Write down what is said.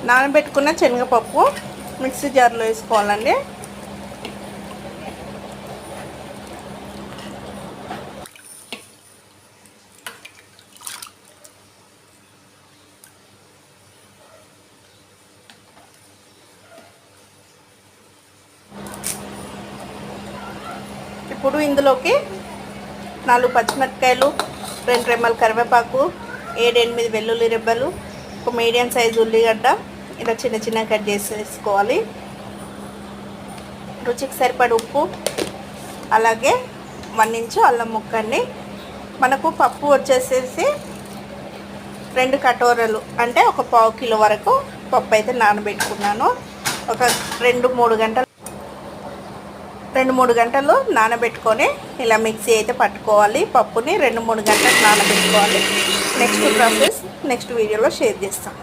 నానబెట్టుకున్న శనగపప్పు మిక్సీ జార్లో వేసుకోవాలండి. ఇప్పుడు ఇందులోకి 4 పచ్చిమిరపకాయలు, 2 రెమ్మల కరివేపాకు, 7-8 వెల్లుల్లి రెబ్బలు, ఒక మీడియం సైజు ఉల్లిగడ్డ ఇలా చిన్న చిన్న కట్ చేసి వేసుకోవాలి. రుచికి సరిపడ ఉప్పు, అలాగే 1 ఇంచు అల్లం ముక్కండి. మనకు పప్పు వచ్చేసేసి 2 కటోరలు అంటే ఒక పావు కిలో వరకు పప్పు అయితే నానబెట్టుకున్నాను. ఒక 2-3 గంటలు నానబెట్టుకొని ఇలా మిక్సీ అయితే పట్టుకోవాలి. పప్పుని 2-3 గంటలు నానబెట్టుకోవాలి. నెక్స్ట్ ప్రాసెస్ నెక్స్ట్ వీడియోలో షేర్ చేస్తాం.